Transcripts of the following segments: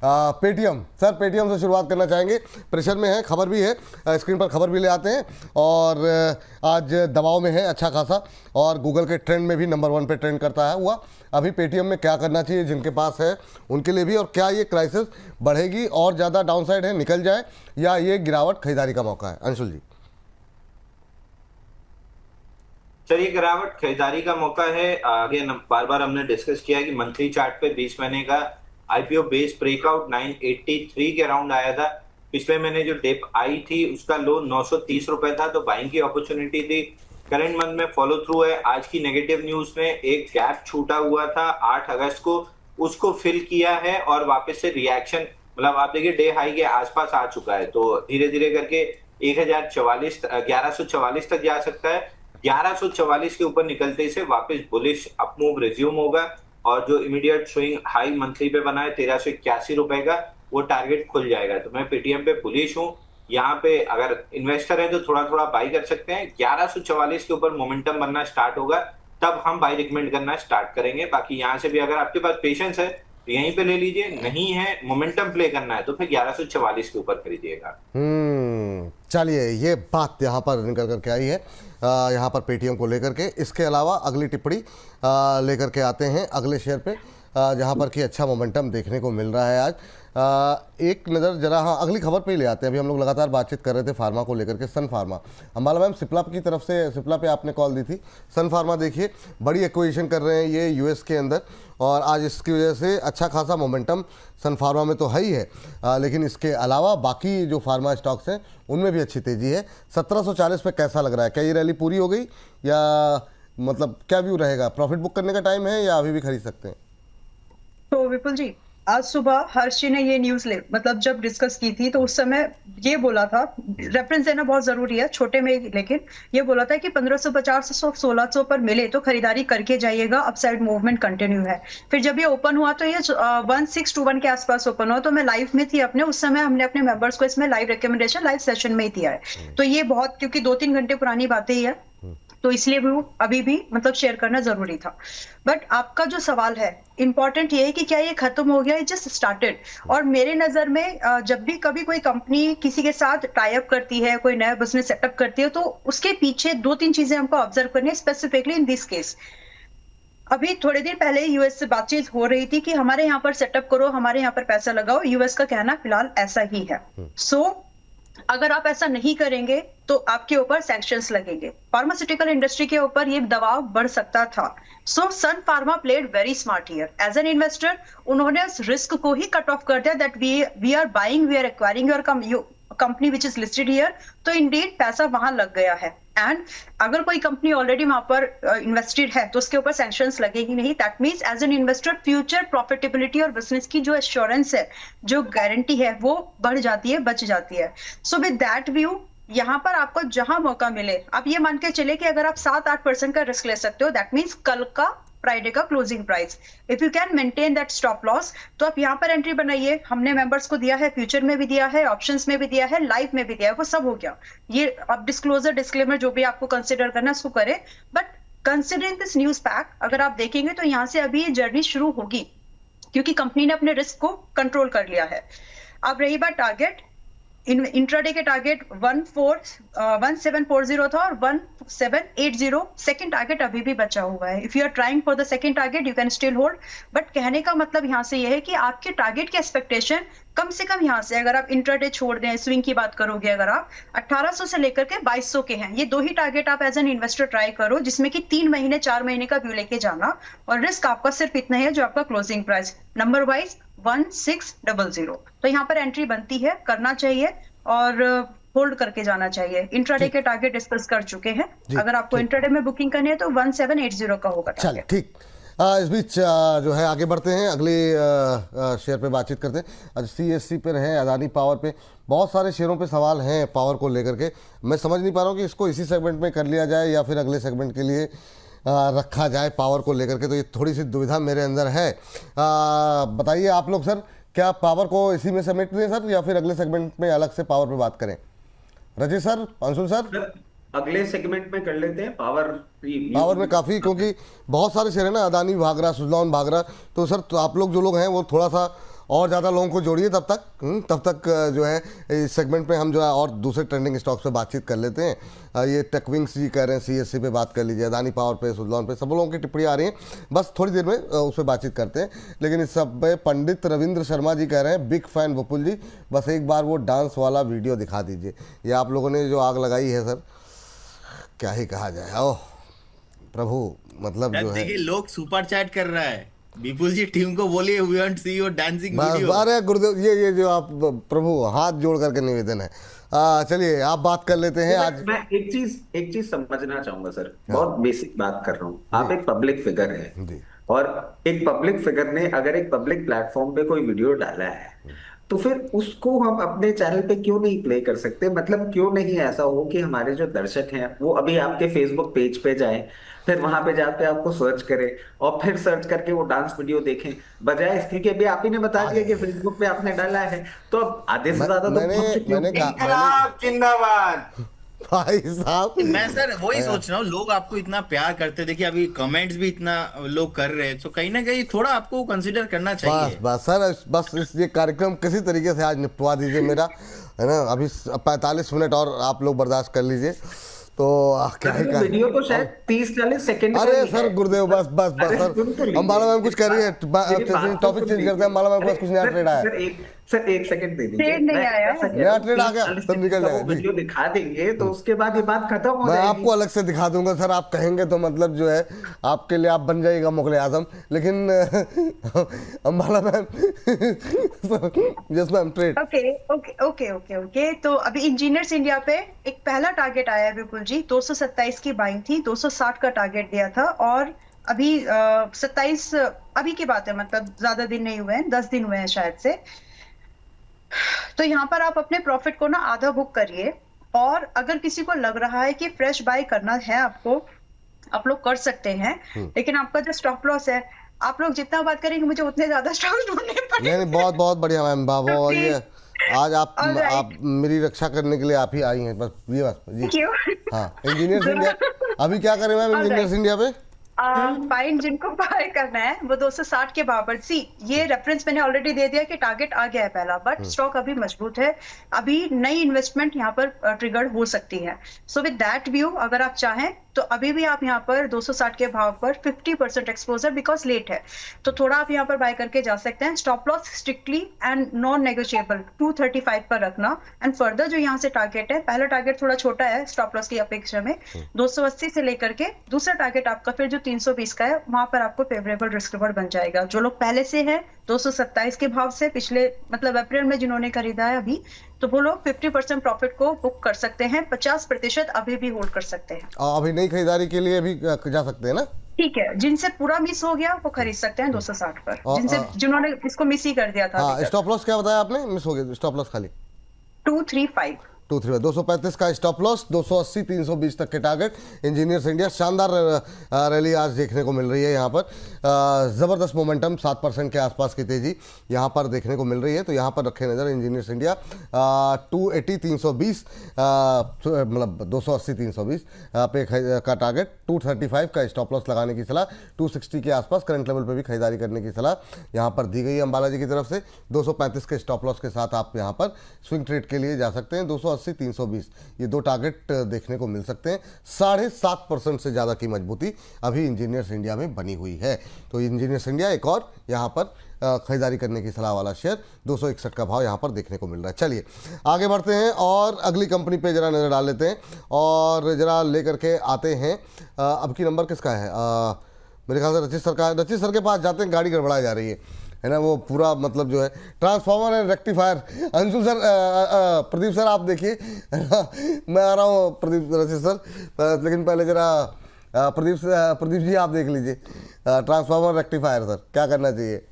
Paytm sir, Paytm से शुरुआत करना चाहेंगे, प्रेशर में है, खबर भी है, स्क्रीन पर खबर भी ले आते हैं और आज दबाव में है अच्छा खासा और गूगल के ट्रेंड में भी नंबर 1 पे ट्रेंड करता है हुआ। अभी पेटीएम में क्या करना चाहिए जिनके पास है उनके लिए भी, और क्या ये क्राइसिस बढ़ेगी और ज़्यादा डाउनसाइड है निकल जाए या ये गिरावट खरीदारी का मौका है? अंशुल जी। सर, ये गिरावट खरीदारी का मौका है। आगे बार बार हमने डिस्कस किया है कि मंथली चार्ट पे 20 महीने का आईपीओ बेस ब्रेकआउट 983 के अराउंड आया था। पिछले महीने जो डिप आई थी उसका लो 930 रुपए था, तो बाइंग की अपॉर्चुनिटी थी। करंट मंथ में फॉलो थ्रू है। आज की नेगेटिव न्यूज में एक गैप छूटा हुआ था 8 अगस्त को, उसको फिल किया है और वापस से रिएक्शन, मतलब आप देखिए डे हाई के आसपास आ चुका है, तो धीरे धीरे करके 1144 तक जा सकता है। 1144 के ऊपर निकलते से वापस बुलिश अपमूव रिज्यूम होगा और जो इमीडिएट स्विंग हाई मंथली पे बना है 1381 रुपए का, वो टारगेट खुल जाएगा। तो मैं पेटीएम पे बुलिश हूँ। यहाँ पे अगर इन्वेस्टर है तो थोड़ा थोड़ा बाई कर सकते हैं। 1144 के ऊपर मोमेंटम बनना स्टार्ट होगा तब हम बाई रिकमेंड करना स्टार्ट करेंगे। बाकी यहाँ से भी अगर आपके पास पेशेंस है तो यहीं पे ले लीजिए, नहीं है मोमेंटम प्ले करना है तो फिर 1144 के ऊपर खरीदिएगा। चलिए, ये बात यहाँ पर निकल करके आई है यहाँ पर पेटीएम को लेकर के। इसके अलावा अगली टिप्पणी लेकर के आते हैं अगले शेयर पे जहाँ पर कि अच्छा मोमेंटम देखने को मिल रहा है आज। एक नज़र जरा हाँ अगली खबर पे ही ले आते हैं। अभी हम लोग लगातार बातचीत कर रहे थे फार्मा को लेकर के, सन फार्मा। अंबाला मैम सिप्ला की तरफ से, सिप्ला पे आपने कॉल दी थी। सन फार्मा देखिए बड़ी एक्विजिशन कर रहे हैं ये यूएस के अंदर और आज इसकी वजह से अच्छा खासा मोमेंटम सन फार्मा में तो है ही है, लेकिन इसके अलावा बाकी जो फार्मा स्टॉक्स हैं उनमें भी अच्छी तेज़ी है। 1740 पे कैसा लग रहा है? क्या ये रैली पूरी हो गई या मतलब क्या व्यू रहेगा? प्रॉफिट बुक करने का टाइम है या अभी भी खरीद सकते हैं? तो विपुल जी, आज सुबह हर्ष जी ने ये न्यूज मतलब जब डिस्कस की थी तो उस समय ये बोला था, रेफरेंस देना बहुत जरूरी है छोटे में, लेकिन ये बोला था कि 1550 से 1600 पर मिले तो खरीदारी करके जाइएगा, अपसाइड मूवमेंट कंटिन्यू है। फिर जब ये ओपन हुआ तो ये 1621 के आसपास ओपन हुआ, तो मैं लाइव में थी अपने, उस समय हमने अपने मेंबर्स को इसमें लाइव रिकमेंडेशन लाइव सेशन में ही दिया है। तो ये बहुत, क्योंकि 2-3 घंटे पुरानी बातें ही है तो इसलिए भी वो अभी भी मतलब शेयर करना जरूरी था। बट आपका जो सवाल है इंपॉर्टेंट ये है कि क्या ये खत्म हो गया, जस्ट स्टार्टेड। और मेरे नजर में जब भी कभी कोई कंपनी किसी के साथ टाई अप करती है, कोई नया बिजनेस सेटअप करती है, तो उसके पीछे 2-3 चीजें हमको ऑब्जर्व करनी है, स्पेसिफिकली इन दिस केस। अभी थोड़े दिन पहले यूएस से बातचीत हो रही थी कि हमारे यहाँ पर सेटअप करो, हमारे यहाँ पर पैसा लगाओ। यूएस का कहना फिलहाल ऐसा ही है। सो अगर आप ऐसा नहीं करेंगे तो आपके ऊपर सैंक्शंस लगेंगे। फार्मास्यूटिकल इंडस्ट्री के ऊपर ये दबाव बढ़ सकता था। So Sun Pharma played very smart here. As an investor उन्होंने उस रिस्क को ही कट ऑफ कर दिया that we are buying, we are acquiring your company which is listed here. तो इंडीड पैसा वहां लग गया है एंड अगर कोई कंपनी ऑलरेडी वहां पर इन्वेस्टेड है तो उसके ऊपर सैंक्शंस लगेगी नहीं। That means as an investor future profitability और बिजनेस की जो एश्योरेंस है, जो गारंटी है, वो बढ़ जाती है, बच जाती है। सो विद दैट व्यू यहाँ पर आपको जहां मौका मिले, आप ये मान के चले कि अगर आप 7-8% का रिस्क ले सकते हो, दैट मींस कल का फ्राइडे का closing price, if you can maintain that stop loss, तो आप यहाँ पर एंट्री बनाइए। हमने मेंबर्स को दिया है, फ्यूचर में भी दिया है, ऑप्शंस में भी दिया है, लाइव में भी दिया है, वो सब हो गया। ये अब डिस्क्लोजर डिस्क्लेमर जो भी आपको कंसिडर करना है उसको करें, but considering this news pack अगर आप देखेंगे तो यहाँ से अभी जर्नी शुरू होगी क्योंकि कंपनी ने अपने रिस्क को कंट्रोल कर लिया है। अब रही बात टारगेट, इंट्राडे के टारगेट 1740 था और 1780 सेकंड टारगेट अभी भी बचा हुआ है। If you are trying for the second target you can still hold, but कहने का मतलब यहाँ से यह है कि आपके टारगेट की एक्सपेक्टेशन कम से कम यहाँ से, अगर आप इंट्राडे छोड़ दें, स्विंग की बात करोगे, अगर आप 1800 से लेकर के 2200 के हैं, ये 2 ही टारगेट आप एज एन इन्वेस्टर ट्राई करो, जिसमें कि 3 महीने 4 महीने का व्यू लेके जाना, और रिस्क आपका सिर्फ इतना ही है जो आपका क्लोजिंग प्राइस नंबर वाइज 1600। तो यहाँ पर एंट्री बनती है, करना चाहिए और होल्ड करके जाना चाहिए। इंट्राडे के टारगेट डिस्कस कर चुके हैं, अगर आपको इंट्राडे में बुकिंग करनी है तो 1780 का होगा। चलिए ठीक, इस बीच जो है आगे बढ़ते हैं, अगले शेयर पे बातचीत करते हैं। आज सीएससी पे रहे, अदानी पावर पे, बहुत सारे शेयरों पे सवाल हैं पावर को लेकर के। मैं समझ नहीं पा रहा हूँ कि इसको इसी सेगमेंट में कर लिया जाए या फिर अगले सेगमेंट के लिए रखा जाए पावर को लेकर के, तो ये थोड़ी सी दुविधा मेरे अंदर है। बताइए आप लोग सर, क्या पावर को इसी में समेट दें सर या फिर अगले सेगमेंट में अलग से पावर पे बात करें? रजेश सर, अंशुल सर, अगले सेगमेंट में कर लेते हैं। पावर में काफ़ी, क्योंकि बहुत सारे शेयर है ना, अदानी भाग रहा, सुजलॉन भाग रहा, तो सर तो आप लोग जो लोग हैं वो थोड़ा सा और ज़्यादा लोगों को जोड़िए तब तक जो है इस सेगमेंट में हम जो है और दूसरे ट्रेंडिंग स्टॉक्स पे बातचीत कर लेते हैं। ये टेकविंग्स जी कह रहे हैं सीएससी पे बात कर लीजिए, अदानी पावर पे, सुजलॉन पे, सब लोगों की टिप्पणी आ रही है, बस थोड़ी देर में उस पर बातचीत करते हैं। लेकिन इस सब पे पंडित रविंद्र शर्मा जी कह रहे हैं बिग फैन विपुल जी, बस एक बार वो डांस वाला वीडियो दिखा दीजिए। ये आप लोगों ने जो आग लगाई है सर, क्या ही कहा जाए। ओह प्रभु, मतलब जो है देखिए लोग सुपर चैट कर रहा है, विपुल जी टीम को बोलिए we want see your dancing बस वीडियो। अरे गुरुदेव, ये जो आप प्रभु हाथ जोड़ करके निवेदन है। चलिए आप बात कर लेते हैं आज। मैं एक चीज समझना चाहूंगा सर, बहुत बेसिक बात कर रहा हूँ। आप एक पब्लिक फिगर है जी। और एक पब्लिक फिगर ने अगर एक पब्लिक प्लेटफॉर्म पे कोई वीडियो डाला है तो फिर उसको हम अपने चैनल पे क्यों नहीं प्ले कर सकते? मतलब क्यों नहीं ऐसा हो कि हमारे जो दर्शक हैं वो अभी आपके फेसबुक पेज पे जाएं, फिर वहां पे जाके आपको सर्च करें और फिर सर्च करके वो डांस वीडियो देखें, बजाय इसके कि अभी आप ही ने बता दिया कि फेसबुक पे आपने डाला है तो अब आधे से ज्यादा तो पहुंच चुके मैंने होंगे। इनकलाब जिंदाबाद। भाई साहब, मैं सर वही सोच रहा हूँ, लोग आपको इतना प्यार करते, देखिए अभी कमेंट्स भी इतना लोग कर रहे हैं, तो कहीं ना कहीं थोड़ा आपको कंसिडर करना बस चाहिए। बस सर, बस इस ये कार्यक्रम किसी तरीके से आज निपटवा दीजिए मेरा, है ना। अभी 45 मिनट और आप लोग बर्दाश्त कर लीजिए। तो क्या ही वीडियो तो शायद 30-40 सेकंड का अरे ही सर है। गुरुदेव, बस बस बस अरे सर, सुन तो लीजिए। अंबाला मैम कुछ कर रही है, मेरी बात तो टॉपिक सुन चेंज करते हैं। अंबाला मैम के पास कुछ नया ट्रेड आया है। सर एक सेकंड दे दीजिए। ट्रेड नहीं मैं आया ऐसा है। कह रहा नया हूँ, ट्रेड आ गया, 30-40 तब निकल सेकंड का वो जाएगा जी। वीडियो दिखा देंगे तो उसके बाद ये बात खत्म हो मैं जाएगी। आपको अलग से दिखा दूंगा सर, आप कहेंगे तो मतलब जो है आपके लिए आप बन जाइएगा मुगल आजम। लेकिन Ambala ma'am yes ma'am, trade. Okay okay okay okay okay. तो अभी इंजीनियर्स इंडिया पे एक पहला टारगेट आया है विपुल जी, 227 की बाइंग थी, 260 का टारगेट दिया था और अभी 27 अभी की बात है, मतलब ज्यादा दिन नहीं हुए हैं, 10 दिन हुए हैं शायद से। तो यहाँ पर आप अपने प्रॉफिट को ना आधा बुक करिए और अगर किसी को लग रहा है कि फ्रेश बाय करना है आपको, आप लोग कर सकते हैं। लेकिन आपका जो स्टॉप लॉस है, आप लोग जितना बात करेंगे मुझे उतने ज्यादा स्टॉक ढूंढने नहीं पड़ेंगे। नहीं, बहुत बहुत बढ़िया मैम, बाबा। तो ये आज आप Alright. आप मेरी रक्षा करने के लिए आप ही आई हैं, बस ये बस जी। क्यों? हाँ, इंजीनियर्स इंडिया अभी क्या करें मैम, इंजीनियर्स इंडिया पे फाइन जिनको बाय करना है वो 260 के बराबर। सी ये रेफरेंस मैंने ऑलरेडी दे दिया कि टारगेट आ गया है पहला, बट स्टॉक अभी मजबूत है, अभी नई इन्वेस्टमेंट यहाँ पर ट्रिगर हो सकती है। सो विद दैट व्यू अगर आप चाहें तो अभी भी आप यहाँ पर 260 के भाव पर 50% एक्सपोजर, बिकॉज लेट है तो थोड़ा आप यहाँ पर बाय करके जा सकते हैं। Stop loss strictly and non negotiable 235 पर रखना। एंड फर्दर जो यहाँ से टारगेट है, पहला टारगेट थोड़ा छोटा है स्टॉप लॉस की अपेक्षा में, 280 से लेकर के दूसरा टारगेट आपका फिर जो 320 का है, वहां पर आपको फेवरेबल रिस्क रिवॉर्ड बन जाएगा। जो लोग पहले से है 227 के भाव से पिछले मतलब अप्रैल में जिन्होंने खरीदा है अभी, तो वो लोग 50% प्रॉफिट को बुक कर सकते हैं, 50% अभी भी होल्ड कर सकते हैं। अभी नई खरीदारी के लिए भी जा सकते हैं ना। ठीक है, जिनसे पूरा मिस हो गया वो खरीद सकते हैं 260 पर, जिन्होंने इसको मिस ही कर दिया था। हाँ, स्टॉप लॉस क्या बताया आपने, मिस हो गया स्टॉप लॉस खाली 235 235 का स्टॉप लॉस, 280 320 तक के टारगेट। इंजीनियर्स इंडिया शानदार रैली आज देखने को मिल रही है यहाँ पर, ज़बरदस्त मोमेंटम, 7% के आसपास की तेज़ी यहाँ पर देखने को मिल रही है। तो यहाँ पर रखे नज़र इंजीनियर्स इंडिया 280 320 मतलब 280 320 पे का टारगेट, 235 का स्टॉप लॉस लगाने की सलाह, 260 के आसपास करंट लेवल पे भी खरीदारी करने की सलाह यहाँ पर दी गई है अंबाला जी की तरफ से। 235 के स्टॉप लॉस के साथ आप यहाँ पर स्विंग ट्रेड के लिए जा सकते हैं। 280 320 ये दो टारगेट देखने को मिल सकते हैं। 7.5% से ज़्यादा की मजबूती अभी इंजीनियर्स इंडिया में बनी हुई है। तो इंजीनियर्स इंडिया एक और यहाँ पर खरीदारी करने की सलाह वाला शेयर, 261 का भाव यहाँ पर देखने को मिल रहा है। चलिए आगे बढ़ते हैं और अगली कंपनी पे जरा नज़र डाल लेते हैं और जरा लेकर के आते हैं। अब की नंबर किसका है, मेरे ख्याल से रचित सर का। रचित सर के पास जाते हैं, गाड़ी गड़बड़ाई जा रही है ना, वो पूरा मतलब जो है transformer and rectifier. Anshu sir, Pradeep sir आप देखिए, मैं आ रहा हूँ प्रदीप, रचित सर, लेकिन पहले जरा प्रदीप जी आप देख लीजिए ट्रांसफार्मर रेक्टिफायर सर क्या करना चाहिए।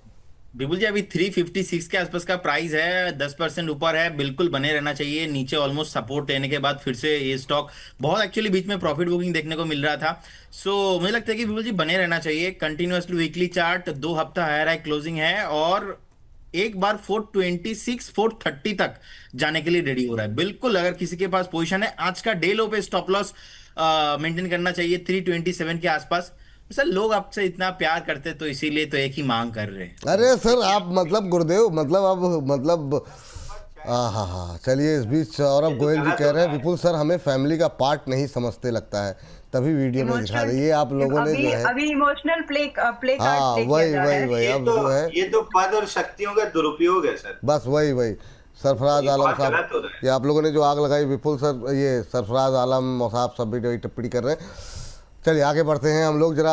विपुल जी अभी 356 के आसपास का प्राइस है, 10% ऊपर है, बिल्कुल बने रहना चाहिए। नीचे ऑलमोस्ट सपोर्ट लेने के बाद फिर से ये स्टॉक बहुत एक्चुअली बीच में प्रॉफिट बुकिंग देखने को मिल रहा था। सो मुझे लगता है कि विपुल जी बने रहना चाहिए। कंटिन्यूअसली वीकली चार्ट 2 हफ्ता हायर हाई क्लोजिंग है और एक बार 426 430 तक जाने के लिए रेडी हो रहा है। बिल्कुल अगर किसी के पास पोजीशन है, आज का डे लो पे स्टॉप लॉस मेंटेन करना चाहिए 327 के आसपास। सर लोग आपसे इतना प्यार करते तो इसीलिए तो एक ही मांग कर रहे हैं। अरे सर आप मतलब गुरुदेव मतलब अब मतलब हाँ हाँ चलिए इस बीच और अब ये तो गोयल जी गलत कह हो रहे हैं रहा है। विपुल सर हमें फैमिली का पार्ट नहीं समझते लगता है, तभी वीडियो में दिखा रही है आप लोगों ने अभी जो है। अभी इमोशनल प्ले हाँ प्ले कार्ड प्ले किया वही जा रहा वही है। वही अब जो है ये तो पद और शक्तियों का दुरुपयोग है सर। बस वही वही सरफराज ये आलम बहुत साहब, गलत हो रहा है। ये आप लोगों ने जो आग लगाई विपुल सर, ये सरफराज आलम साहब सब भी टिप्पणी कर रहे हैं। चलिए आगे बढ़ते हैं हम लोग जरा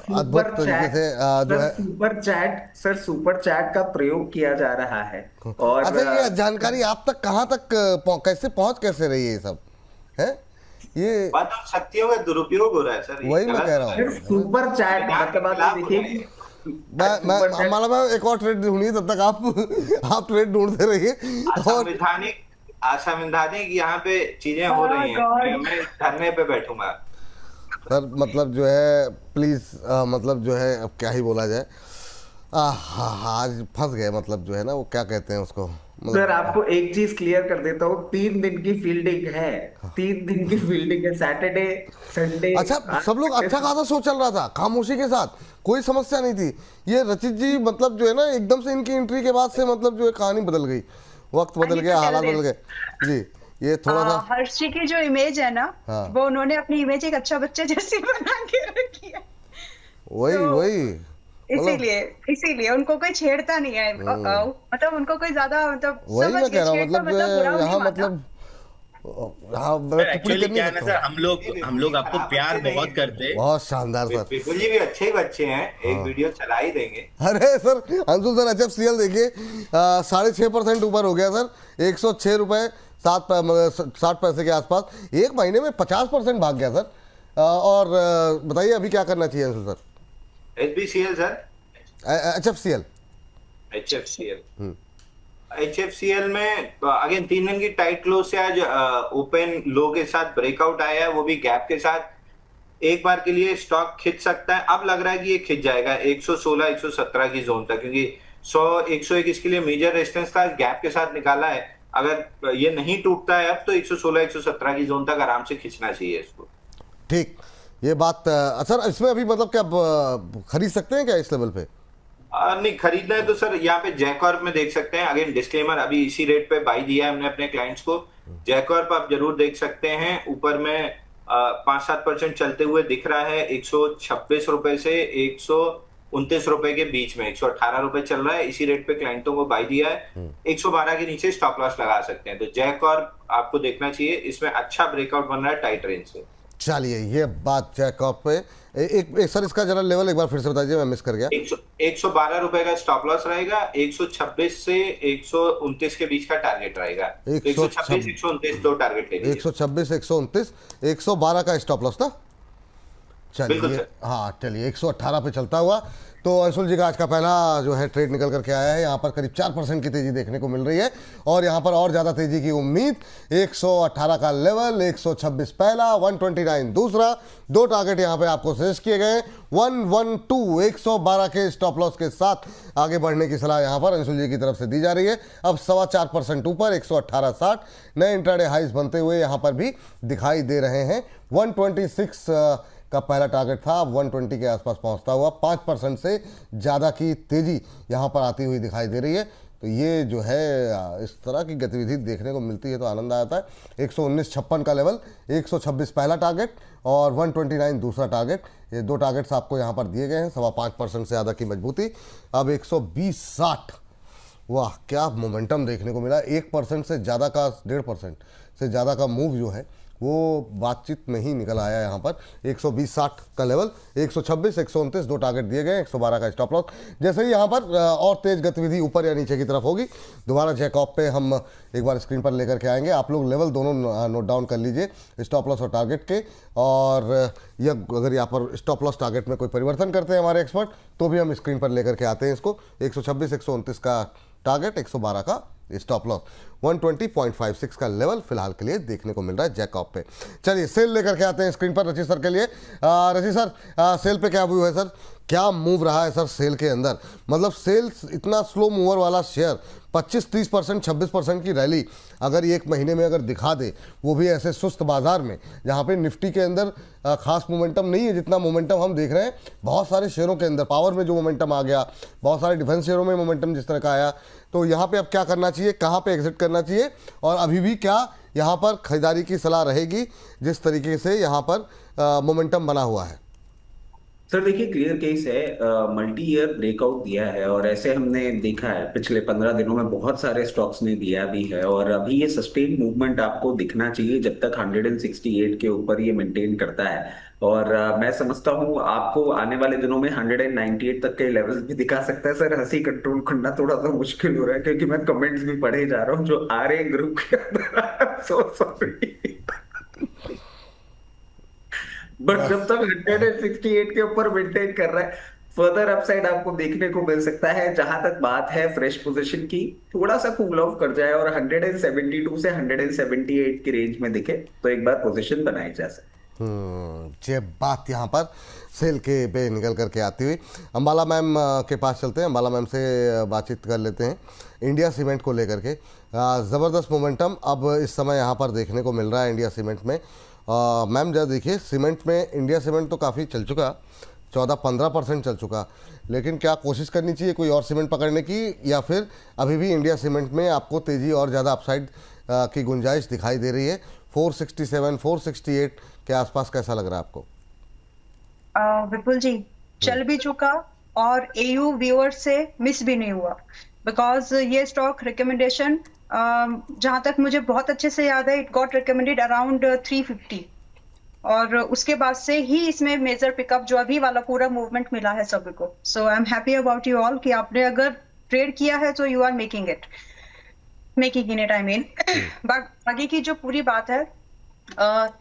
अद्भुत सुपर तरीके चैट, से जो सर है। Super chat, sir super chat का प्रयोग किया जा रहा है। और अच्छा ये जानकारी आप तक कहाँ तक कैसे पहुंच कैसे रही है ये सब है ये? पद और शक्तियों का दुरुपयोग हो रहा है सर, ये वही मैं गलत कह रहा है। हूँ। फिर सुपर चैट विधान के मतलब आप खिलाफ हो देखिए रहा है ये। मैं हमारा मैं एक और ट्रेड ढूंढिए तब तक आप ट्रेड ढूंढते रहिए। और असंवैधानिक यहाँ पे चीजें हो Oh रही हैं। God. मैं धरने पे बैठूंगा। सर मतलब जो है प्लीज मतलब जो है अब क्या ही बोला जाए। आज फंस गए मतलब जो है ना वो क्या कहते हैं उसको मतलब। सर आपको एक चीज क्लियर कर देता हूँ, 3 दिन की फील्डिंग है, 3 दिन की फील्डिंग है, सैटरडे संडे। अच्छा सब लोग अच्छा खासा शो चल रहा था खामोशी के साथ, कोई समस्या नहीं थी। ये रचित जी मतलब जो है ना एकदम से इनकी एंट्री के बाद से मतलब जो है कहानी बदल गई, वक्त बदल गया, हालात बदल गए जी। ये थोड़ा सा हर्ष जी की जो इमेज है ना, हाँ। वो उन्होंने अपनी इमेज एक अच्छा बच्चे जैसी बना के रखी है। वही तो वही इसीलिए इसीलिए उनको कोई छेड़ता नहीं है। मतलब उनको कोई ज्यादा मतलब वही मैं समझ कह गए, रहा हूँ छेड़ता मतलब जो मतलब बुरा है नहीं यहाँ माना। मतलब हाँ मैं टिप्पणी एक्चुअली कर क्या नहीं है ना सकता सर, हूँ। हम लोग आपको खराब प्यार बच्चे नहीं बहुत हैं। करते हैं। बहुत शानदार सर। विपुल जी भी अच्छे ही बच्चे हैं, एक वीडियो चला ही देंगे। अरे सर अंशुल सर HFCL देखिए 6.5% ऊपर हो गया सर, 106 रुपये 60 पैसे के आसपास, एक महीने में 50% भाग गया सर। और बताइए अभी क्या करना चाहिए Anshul sir? HBCL sir, HFCL HFCL HFCL में अगेन 3 दिन की टाइट क्लोज से आज ओपन लो के साथ ब्रेकआउट आया है, वो भी गैप के साथ। एक बार के लिए स्टॉक खिंच सकता है, अब लग रहा है कि ये खिंच जाएगा 116 117 की जोन तक, क्योंकि 100 101 इसके लिए मेजर रेजिस्टेंस था, गैप के साथ निकाला है। अगर ये नहीं टूटता है अब तो 116 117 की जोन तक आराम से खिंचना चाहिए इसको। ठीक, ये बात सर इसमें अभी मतलब क्या खरीद सकते हैं क्या इस लेवल पे? नहीं खरीदना है तो सर यहाँ पे जैकॉर्प में देख सकते हैं। अगेन डिस्क्लेमर, अभी इसी रेट पे बाई दिया है हमने अपने क्लाइंट्स को। जैकॉर्प आप जरूर देख सकते हैं, ऊपर में 5-7% चलते हुए दिख रहा है 126 रुपए से 129 रुपए के बीच में, 118 रुपए चल रहा है। इसी रेट पे क्लाइंटों को बाई दिया है, 112 के नीचे स्टॉप लॉस लगा सकते हैं। तो जैकॉर्प आपको देखना चाहिए, इसमें अच्छा ब्रेकआउट बन रहा है टाइट रेंज से। चलिए ये बात जैकॉर्प पे एक सर इसका जरा लेवल एक बार फिर से बताइए, मैं मिस कर गया। 112 रुपए का स्टॉप लॉस रहेगा, 126 से 129 के बीच का टारगेट रहेगा। 126 129 दो टारगेट ले लीजिए। 126 129 112 का स्टॉप लॉस था। बिल्कुल चलिए सर। हाँ चलिए 118 पे चलता हुआ। तो अंशुल जी का आज का पहला जो है ट्रेड निकल करके आया है, यहाँ पर करीब 4% की तेजी देखने को मिल रही है और यहाँ पर और ज़्यादा तेजी की उम्मीद। 118 का लेवल, 126 पहला, 129 दूसरा, दो टारगेट यहाँ पे आपको सजेस्ट किए गए, 112 112 के स्टॉप लॉस के साथ आगे बढ़ने की सलाह यहाँ पर अंशुल जी की तरफ से दी जा रही है। अब 4.25% ऊपर 118.60 नए इंट्राडे हाइस बनते हुए यहाँ पर भी दिखाई दे रहे हैं। 126 का पहला टारगेट था, 120 के आसपास पहुंचता हुआ 5% से ज़्यादा की तेज़ी यहाँ पर आती हुई दिखाई दे रही है। तो ये जो है इस तरह की गतिविधि देखने को मिलती है तो आनंद आता है। 119.56 का लेवल, 126 पहला टारगेट और 129 दूसरा टारगेट, ये दो टारगेट्स आपको यहाँ पर दिए गए हैं। 5.25% से ज़्यादा की मजबूती। अब 120.60, वाह क्या मोमेंटम देखने को मिला। 1% से ज़्यादा का 1.5% से ज़्यादा का मूव जो है वो बातचीत में ही निकल आया यहाँ पर। 120.60 का लेवल, 126 129 दो टारगेट दिए गए, 112 का स्टॉप लॉस। जैसे ही यहाँ पर और तेज गतिविधि ऊपर या नीचे की तरफ होगी, दोबारा जैकॉप पे हम एक बार स्क्रीन पर लेकर के आएंगे। आप लोग लेवल दोनों नोट डाउन कर लीजिए, स्टॉप लॉस और टारगेट के। और यह अगर यहाँ पर स्टॉप लॉस टारगेट में कोई परिवर्तन करते हैं हमारे एक्सपर्ट, तो भी हम स्क्रीन पर लेकर के आते हैं इसको। 126 129 का टारगेट, 112 का स्टॉप लॉस, 120.56 का लेवल फिलहाल के लिए देखने को मिल रहा है जैकॉप पे। चलिए सेल लेकर के आते हैं स्क्रीन पर रचित सर के लिए। रचित सर सेल पे क्या व्यू है सर, क्या मूव रहा है सर सेल के अंदर? मतलब सेल्स इतना स्लो मूवर वाला शेयर 25-30%, 26% की रैली अगर ये एक महीने में अगर दिखा दे, वो भी ऐसे सुस्त बाजार में जहाँ पे निफ्टी के अंदर खास मोमेंटम नहीं है जितना मोमेंटम हम देख रहे हैं बहुत सारे शेयरों के अंदर, पावर में जो मोमेंटम आ गया, बहुत सारे डिफेंस शेयरों में मोमेंटम जिस तरह का आया, तो यहाँ पे अब क्या करना चाहिए, कहाँ पे एग्जिट करना चाहिए, और अभी भी क्या यहाँ पर खरीदारी की सलाह रहेगी जिस तरीके से यहाँ पर मोमेंटम बना हुआ है? सर देखिए, क्लियर केस है, मल्टी ईयर ब्रेकआउट दिया है और ऐसे हमने देखा है पिछले 15 दिनों में बहुत सारे स्टॉक्स ने दिया भी है, और अभी ये सस्टेन मूवमेंट आपको दिखना चाहिए जब तक 168 के ऊपर ये मेंटेन करता है। और मैं समझता हूँ आपको आने वाले दिनों में 198 तक के लेवल्स भी दिखा सकता है। सर हंसी कंट्रोल करना थोड़ा सा मुश्किल हो रहा है क्योंकि मैं कमेंट्स भी पढ़े जा रहा हूँ जो आ रहे हैं ग्रुप के अंदर। सो सॉरी, बट जब तक 168 के ऊपर मेंटेन कर रहा है, फर्दर अपसाइड आपको देखने को मिल सकता है। जहां तक बात है फ्रेश पोजीशन की, थोड़ा सा कूल ऑफ कर जाए और 172 से 178 की रेंज में दिखे तो एक बार पोजीशन बनाई जा सकती है। ये बात यहाँ पर सेल के पे निकल करके आती हुई अंबाला मैम के पास चलते हैं, अंबाला मैम से बातचीत कर लेते हैं इंडिया सीमेंट को लेकर के। ज़बरदस्त मोमेंटम अब इस समय यहाँ पर देखने को मिल रहा है इंडिया सीमेंट में। मैम जरा देखिए, सीमेंट में इंडिया सीमेंट तो काफ़ी चल चुका, 14-15% चल चुका, लेकिन क्या कोशिश करनी चाहिए कोई और सीमेंट पकड़ने की, या फिर अभी भी इंडिया सीमेंट में आपको तेज़ी और ज़्यादा अपसाइड की गुंजाइश दिखाई दे रही है? 467, 468 के आसपास कैसा लग रहा है आपको? विपुल जी, चल भी चुका और एयू व्यूअर से मिस भी नहीं हुआ, बिकॉज ये स्टॉक रिकमेंडेशन जहां तक मुझे बहुत अच्छे से याद है, इट गॉट रिकमेंडेड अराउंड 350, और उसके बाद से ही इसमें मेजर पिकअप जो अभी वाला पूरा मूवमेंट मिला है सभी को। So I am happy about you all कि आपने अगर ट्रेड किया है तो you are making it I mean. आगे की जो पूरी बात है,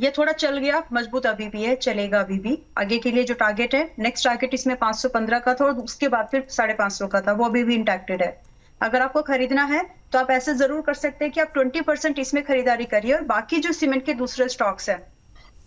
ये थोड़ा चल गया, मजबूत अभी भी है, चलेगा अभी भी। आगे के लिए जो टारगेट है, नेक्स्ट टारगेट इसमें 515 का था और उसके बाद फिर 550 का था, वो अभी भी इंटैक्टेड है। अगर आपको खरीदना है तो आप ऐसे जरूर कर सकते हैं कि आप 20% इसमें खरीदारी करिए, और बाकी जो सीमेंट के दूसरे स्टॉक्स हैं,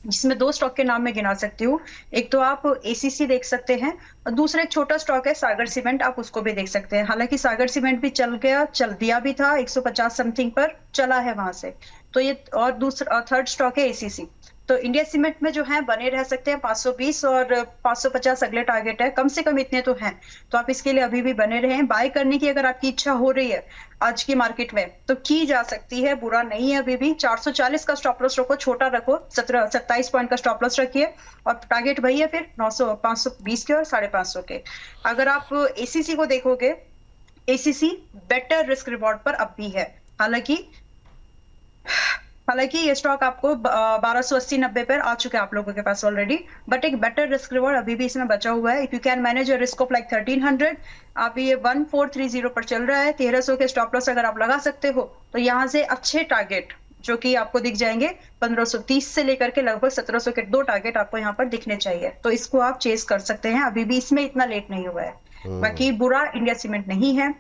जिसमें 2 स्टॉक के नाम मैं गिना सकती हूँ, एक तो आप एसीसी देख सकते हैं और दूसरा एक छोटा स्टॉक है सागर सीमेंट, आप उसको भी देख सकते हैं। हालांकि सागर सीमेंट भी चल दिया भी था 150 समथिंग पर, चला है वहां से, तो ये और दूसरा थर्ड स्टॉक है एसीसी। तो इंडिया सीमेंट में जो है बने रह सकते हैं 520 और 550 अगले टारगेट है, कम से कम इतने तो हैं, तो आप इसके लिए अभी भी बने रहें। बाय करने की अगर आपकी इच्छा हो रही है आज की मार्केट में तो की जा सकती है, बुरा नहीं है। अभी भी 440 का स्टॉप लॉस रखो, छोटा रखो, 27 पॉइंट का स्टॉप लॉस रखिए, और टारगेट वही है फिर 900, 520 के और 550 के। अगर आप एसीसी को देखोगे, एसीसी बेटर रिस्क रिवॉर्ड पर अब भी है। हालांकि ये स्टॉक आपको 1280-90 पर आ चुके हैं आप लोगों के पास ऑलरेडी, बट एक बेटर रिस्क रिवॉर्ड अभी भी इसमें बचा हुआ है। If you can manage a risk of like 1300, आप ये 1430 पर चल रहा है, 1300 के स्टॉप लॉस अगर आप लगा सकते हो तो यहाँ से अच्छे टारगेट जो कि आपको दिख जाएंगे 1530 से लेकर के लगभग 1700 के 2 टारगेट आपको यहाँ पर दिखने चाहिए, तो इसको आप चेस कर सकते हैं। अभी भी इसमें इतना लेट नहीं हुआ है। बाकी बुरा इंडिया सीमेंट नहीं है,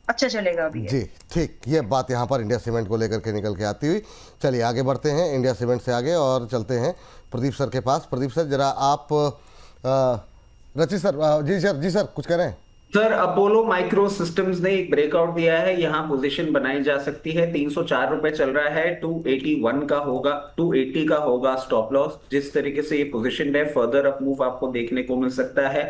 अच्छा चलेगा अभी जी। ठीक, ये बात यहाँ पर इंडिया सीमेंट को लेकर के निकल के आती हुई। चलिए आगे बढ़ते हैं इंडिया सीमेंट से आगे और चलते हैं प्रदीप सर के पास। प्रदीप सर जरा आप रचित सर, जी सर कुछ कह रहे हैं? सर अपोलो माइक्रो सिस्टम्स ने एक ब्रेकआउट दिया है, यहाँ पोजीशन बनाई जा सकती है। 304 रुपए चल रहा है, 281 का होगा, 280 का होगा स्टॉप लॉस। जिस तरीके से ये पोजीशन है, फर्दर अप मूव आपको देखने को मिल सकता है।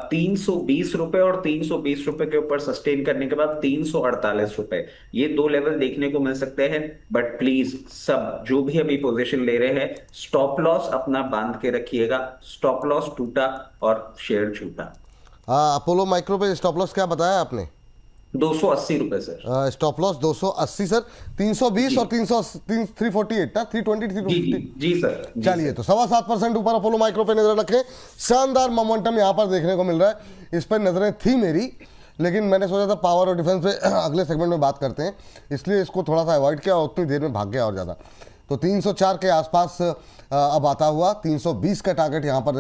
320 रुपए और 320 रुपए के ऊपर सस्टेन करने के बाद 348 रुपए, ये 2 लेवल देखने को मिल सकते हैं। बट प्लीज सब जो भी अभी पोजीशन ले रहे हैं, स्टॉप लॉस अपना बांध के रखिएगा। स्टॉप लॉस टूटा और शेयर छूटा। अपोलो माइक्रो पे स्टॉप लॉस क्या बताया आपने? 280 रुपए सर। स्टॉप लॉस 280 सर, 320 और 348 था, 320 350। जी सर। चलिए, तो 7.25% ऊपर अपोलो माइक्रो पे नजर रखें। शानदार मोमेंटम यहाँ पर देखने को मिल रहा है, इस पर नजरें थी मेरी, लेकिन मैंने सोचा था पावर और डिफेंस पे अगले सेगमेंट में बात करते हैं, इसलिए इसको थोड़ा सा अवॉइड किया और उतनी देर में भाग गया और ज़्यादा। तो 304 के आसपास अब आता हुआ 320 का टारगेट यहाँ पर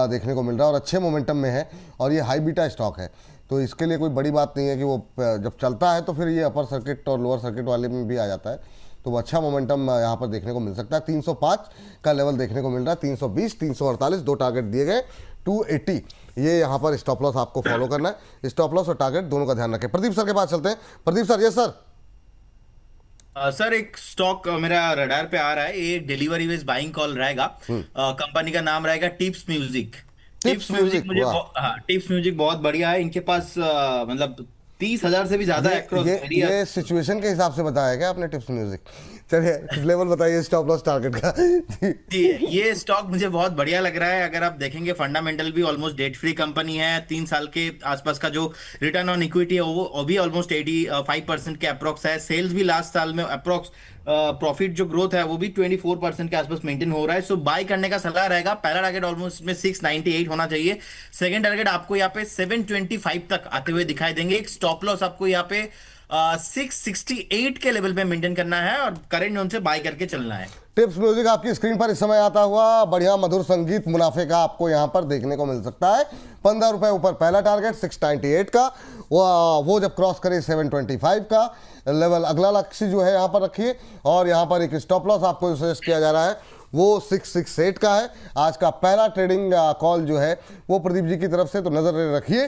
देखने को मिल रहा है और अच्छे मोमेंटम में है, और ये हाई बीटा स्टॉक है, तो इसके लिए कोई बड़ी बात नहीं है कि वो जब चलता है तो फिर ये अपर सर्किट और लोअर सर्किट वाले में भी आ जाता है, तो वो अच्छा मोमेंटम यहाँ पर देखने को मिल सकता है। 305 का लेवल देखने को मिल रहा है, 320, 348 2 टारगेट दिए गए, 280, ये यहाँ पर स्टॉप लॉस आपको फॉलो करना है। स्टॉप लॉस और टारगेट दोनों का ध्यान रखें। प्रदीप सर के पास चलते हैं। प्रदीप सर, ये सर सर एक स्टॉक मेरा रडार पे आ रहा है, ये डिलीवरी बेस्ड बाइंग कॉल रहेगा। कंपनी का नाम रहेगा tips music. Tips tips music music, वाह। हाँ, टिप्स म्यूजिक बहुत बढ़िया है। इनके पास मतलब 30,000 से भी ज्यादा अक्रॉस ये सिचुएशन के हिसाब से बताया क्या आपने टिप्स म्यूजिक? चलिए लेवल बताइए स्टॉप लॉस टारगेट का। ये स्टॉक मुझे बहुत बढ़िया लग रहा है। अगर आप देखेंगे फंडामेंटल भी ऑलमोस्ट डेट फ्री कंपनी है। 3 साल के आसपास का जो रिटर्न ऑन इक्विटी है वो भी ऑलमोस्ट 85% के अप्रोक्स है। सेल्स भी लास्ट साल में अप्रोक्स, प्रॉफिट जो ग्रोथ है वो भी 24% के आसपास मेंटेन हो रहा है। सो बाय करने का सलाह रहेगा। पहला टारगेट ऑलमोस्ट में 698 होना चाहिए। सेकंड टारगेट आपको यहाँ पे 725 तक आते हुए दिखाई देंगे। एक स्टॉप लॉस आपको यहाँ पे 668 के लेवल पे मेंटेन करना है और करंट जोन से बाय करके चलना है। टिप्स म्यूजिक आपकी स्क्रीन पर इस समय आता हुआ बढ़िया मधुर संगीत मुनाफे का आपको यहाँ पर देखने को मिल सकता है। 15 रुपए ऊपर पहला टारगेट 698 का, वो जब क्रॉस करे 725 का लेवल, अगला लक्ष्य जो है यहाँ पर रखिए। और यहाँ पर एक स्टॉप लॉस आपको सजेस्ट किया जा रहा है, वो 668 का है। आज का पहला ट्रेडिंग कॉल जो है वो प्रदीप जी की तरफ से, तो नजर रखिए।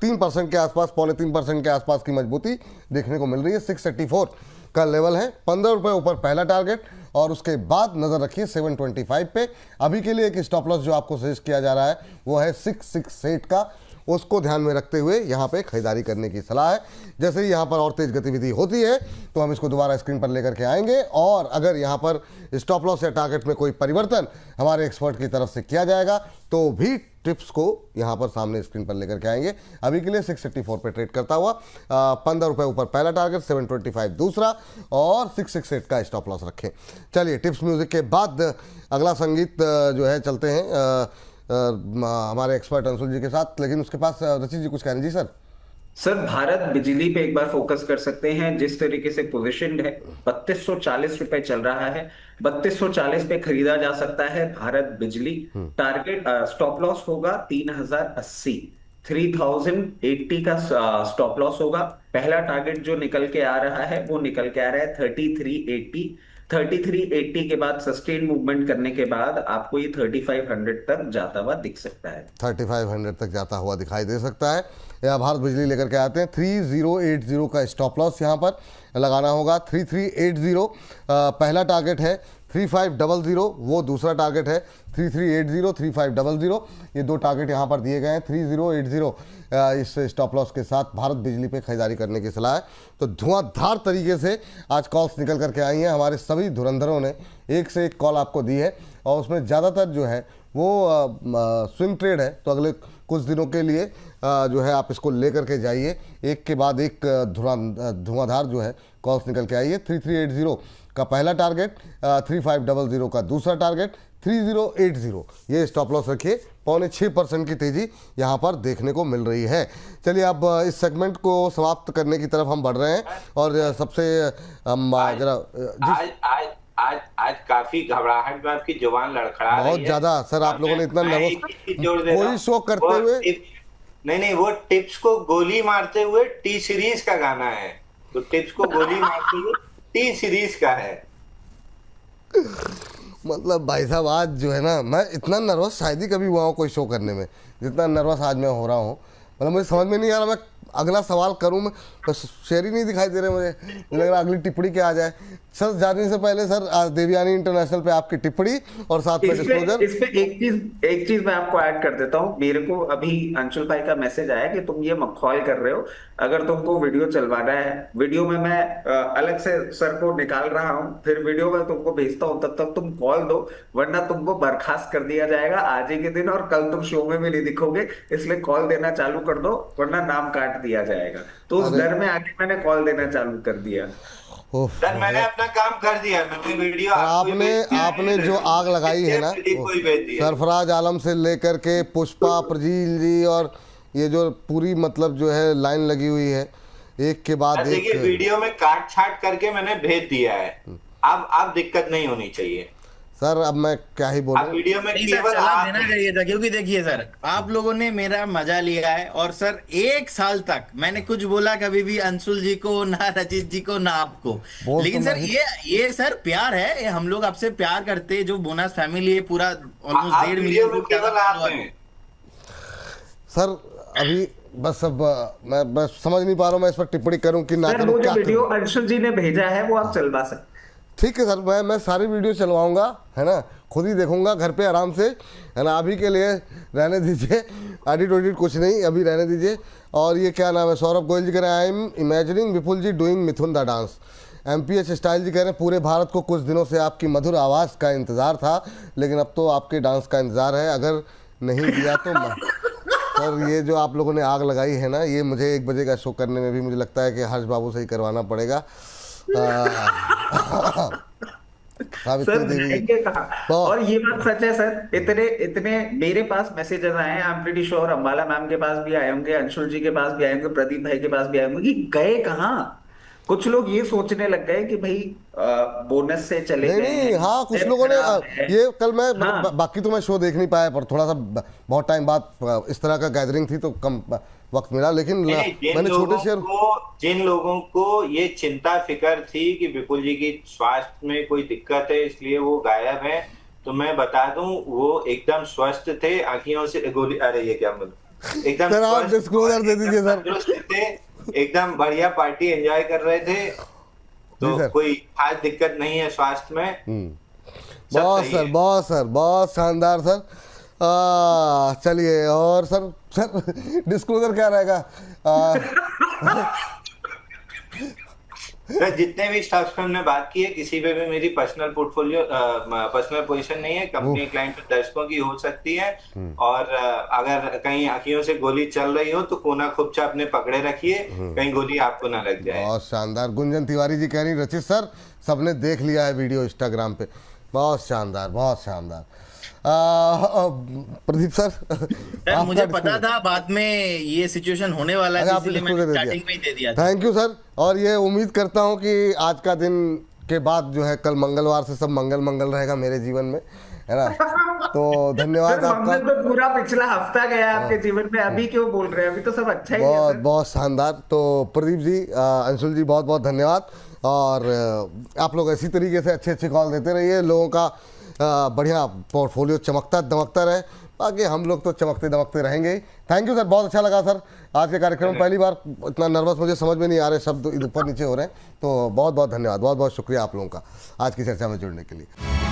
3% के आसपास, 3.25% के आसपास की मजबूती देखने को मिल रही है। 684 का लेवल है। 15 रुपए ऊपर पहला टारगेट और उसके बाद नजर रखिए 725 पे। अभी के लिए एक स्टॉप लॉस जो आपको सजेस्ट किया जा रहा है वो है 668 का, उसको ध्यान में रखते हुए यहाँ पे खरीदारी करने की सलाह है। जैसे ही यहाँ पर और तेज गतिविधि होती है तो हम इसको दोबारा स्क्रीन पर लेकर के आएंगे, और अगर यहाँ पर स्टॉप लॉस या टारगेट में कोई परिवर्तन हमारे एक्सपर्ट की तरफ से किया जाएगा तो भी टिप्स को यहाँ पर सामने स्क्रीन पर लेकर के आएंगे। अभी के लिए 684 पे ट्रेड करता हुआ 15 रुपए ऊपर पहला टारगेट, 725 दूसरा और 668 का स्टॉप लॉस रखें। चलिए टिप्स म्यूजिक के बाद अगला संगीत जो है चलते हैं हमारे एक्सपर्ट अंशुल जी के साथ, लेकिन उसके पास रचित जी कुछ कह रहे हैं। जी सर। सर, भारत बिजली पे एक बार फोकस कर सकते हैं। जिस तरीके से पोजीशनड है, 3240 रुपए चल रहा है। 3240 पे खरीदा जा सकता है भारत बिजली। टारगेट स्टॉप लॉस होगा 3080, 3080 का स्टॉप लॉस होगा। पहला टारगेट जो निकल के आ रहा है वो निकल के आ रहा है 3380। 3380 के बाद सस्टेन मूवमेंट करने के बाद आपको ये 3500 तक जाता हुआ दिख सकता है। 3500 तक जाता हुआ दिखाई दे सकता है। या भारत बिजली लेकर के आते हैं। 3080 का स्टॉप लॉस यहाँ पर लगाना होगा। 3380 पहला टारगेट है। 3500 वो दूसरा टारगेट है। 3380, 3500 ये दो टारगेट यहाँ पर दिए गए हैं। 3080 इस स्टॉप लॉस के साथ भारत बिजली पे खरीदारी करने की सलाह है। तो धुआंधार तरीके से आज कॉल्स निकल करके आई हैं। हमारे सभी धुरंधरों ने एक से एक कॉल आपको दी है और उसमें ज़्यादातर जो है वो स्विंग ट्रेड है। तो अगले कुछ दिनों के लिए जो है आप इसको लेकर के जाइए, एक के बाद एक धुआंधार जो है कॉल्स निकल के आई है। 3380 का पहला टारगेट, 3500 का दूसरा टारगेट, 3080 ये स्टॉप लॉस रखिए। 6.25% की तेजी यहाँ पर देखने को मिल रही है। चलिए अब इस सेगमेंट को समाप्त करने की तरफ हम बढ़ रहे हैं और सबसे आज काफी घबराहट में आपकी जुबान लड़खड़ा रही है। बहुत ज्यादा सर, आप लोगों ने इतना नर्वस कोई शो करते हुए नहीं, वो टिप्स को गोली मारते हुए टी सीरीज का गाना है। तो टिप्स को गोली मारते हुए टी सीरीज का है। मतलब भाई साहब आज जो है ना, मैं इतना नर्वस शायद ही कभी हुआ हूँ कोई शो करने में जितना नर्वस आज मैं हो रहा हूँ। मतलब मुझे समझ में नहीं आ रहा मैं अगला सवाल करूं, मैं बस शेर ही नहीं दिखाई दे रहे मुझे लग रहा अगली टिप्पणी क्या आ जाए। सर जाने से पहले सर देवयानी इंटरनेशनल पे आपकी टिप्पणी और साथ में डिस्क्लोजर। इस पे एक चीज मैं आपको ऐड कर देता हूँ। मेरे को अभी अंशुल भाई का मैसेज आया कि तुम ये मखौल कर रहे हो, अगर तुमको वीडियो चलवाना है, वीडियो में मैं अलग से सर को निकाल रहा हूँ, फिर वीडियो में तुमको भेजता हूँ, तब तक तुम कॉल दो, वरना तुमको बर्खास्त कर दिया जाएगा आज ही के दिन और कल तुम शो में भी नहीं दिखोगे। इसलिए कॉल देना चालू कर दो, वरना नाम काट दिया जाएगा। तो उस डर में आके मैंने कॉल देना चालू कर दिया। सर मैंने अपना काम कर दिया। मैंने वीडियो आपने जो आग लगाई है ना, सरफराज आलम से लेकर के पुष्पा, प्रजील जी और ये जो पूरी मतलब जो है लाइन लगी हुई है एक के बाद एक। देखिए वीडियो में काट छाट करके मैंने भेज दिया है। अब दिक्कत नहीं होनी चाहिए सर। अब मैं क्या ही बोलूं, वीडियो में केवल देना चाहिए था, क्योंकि देखिए सर आप लोगों ने मेरा मजा लिया है और सर 1 साल तक मैंने कुछ बोला कभी भी अंशुल जी को, ना रचित जी को, ना आपको। लेकिन सर ये सर प्यार है, ये हम लोग आपसे प्यार करते हैं। जो बोनस फैमिली है पूरा ऑलमोस्ट 1.5 मिलियन सर अभी बस अब मैं बस समझ नहीं पा रहा हूँ मैं इस पर टिप्पणी करूं कि ना सर करूं, वो क्या जो वीडियो करूं। अंशुल जी ने भेजा है वो आप चलवा सकते। ठीक है सर, मैं सारी वीडियो चलवाऊंगा, है ना, खुद ही देखूंगा घर पे आराम से, है ना। अभी के लिए रहने दीजिए, एडिट वेडिट कुछ नहीं, अभी रहने दीजिए। और ये क्या नाम है, सौरभ गोयल जी कह रहे हैं I am imagining Vipul ji doing Mithun da dance. MPH style जी कह रहे हैं पूरे भारत को कुछ दिनों से आपकी मधुर आवाज़ का इंतज़ार था, लेकिन अब तो आपके डांस का इंतज़ार है, अगर नहीं दिया तो सर ये जो आप लोगों ने आग लगाई है ना, ये मुझे 1 बजे का शो करने में भी मुझे लगता है कि हर्ष बाबू से ही करवाना पड़ेगा। सर जाएंगे कहाँ? और ये बात सच है सर, इतने इतने मेरे पास मैसेजेस आए हैं, I am pretty sure Ambala ma'am के पास भी आए होंगे, अंशुल जी के पास भी आए होंगे, प्रदीप भाई के पास भी आए होंगे, कि गए कहाँ। कुछ लोग ये सोचने लग गए कि भाई बोनस से चले नहीं गए नहीं, हैं, हाँ कुछ लोगों ने ये कल मैं बाकी तो मैं शो देख नहीं पाया, पर थोड़ा सा बहुत टाइम बाद इस तरह का गैदरिंग थी तो कम वक्त मिला, लेकिन मैंने छोटे शेयर जिन लोगों को ये चिंता फिकर थी कि विपुल जी की स्वास्थ्य में कोई दिक्कत है इसलिए वो गायब है, तो मैं बता दूं वो एकदम स्वस्थ थे, आंखियों से गोली, अरे ये क्या बोलूं, एकदम सर आप डिस्क्लोजर दे दीजिए सर, तंदुरुस्त थे, एकदम बढ़िया पार्टी एंजॉय कर रहे थे, तो कोई खास दिक्कत नहीं है स्वास्थ्य में। बहुत शानदार सर। चलिए, और सर डिस्क्लोजर क्या रहेगा? तो जितने भी स्टॉक्स पे हमने बात की है, किसी पे भी मेरी पर्सनल पोर्टफोलियो पर्सनल पोजीशन नहीं है, कंपनी क्लाइंट दर्शकों की हो सकती है। और अगर कहीं आंखियों से गोली चल रही हो तो कोना खुपचा अपने पकड़े रखिए, कहीं गोली आपको ना लग जाए। बहुत शानदार। गुंजन तिवारी जी कह रही रचित सर सबने देख लिया है वीडियो इंस्टाग्राम पे, बहुत शानदार बहुत शानदार। प्रदीप सर मुझे पता था बाद में ये सिचुएशन होने वाला है, इसलिए मैंने स्टार्टिंग में ही दे दिया। थैंक यू सर, और ये उम्मीद करता हूँ कि आज का दिन के बाद जो है कल मंगलवार से सब मंगल मंगल रहेगा मेरे जीवन में, है ना। तो धन्यवाद आपका। तो पूरा पिछला हफ्ता गया आपके जीवन में, अभी क्यों बोल रहे हैं, अभी तो सब अच्छा ही है। बहुत बहुत शानदार। तो प्रदीप जी, अंशुल जी बहुत बहुत धन्यवाद, और आप लोग इसी तरीके से अच्छे अच्छे कॉल देते रहिए, लोगों का बढ़िया पोर्टफोलियो चमकता दमकता रहे, बाकी हम लोग तो चमकते दमकते रहेंगे। थैंक यू सर, बहुत अच्छा लगा सर आज के कार्यक्रम में, पहली बार इतना नर्वस मुझे समझ में नहीं आ रहे, शब्द ऊपर नीचे हो रहे हैं, तो बहुत बहुत धन्यवाद, बहुत बहुत शुक्रिया आप लोगों का आज की चर्चा में जुड़ने के लिए।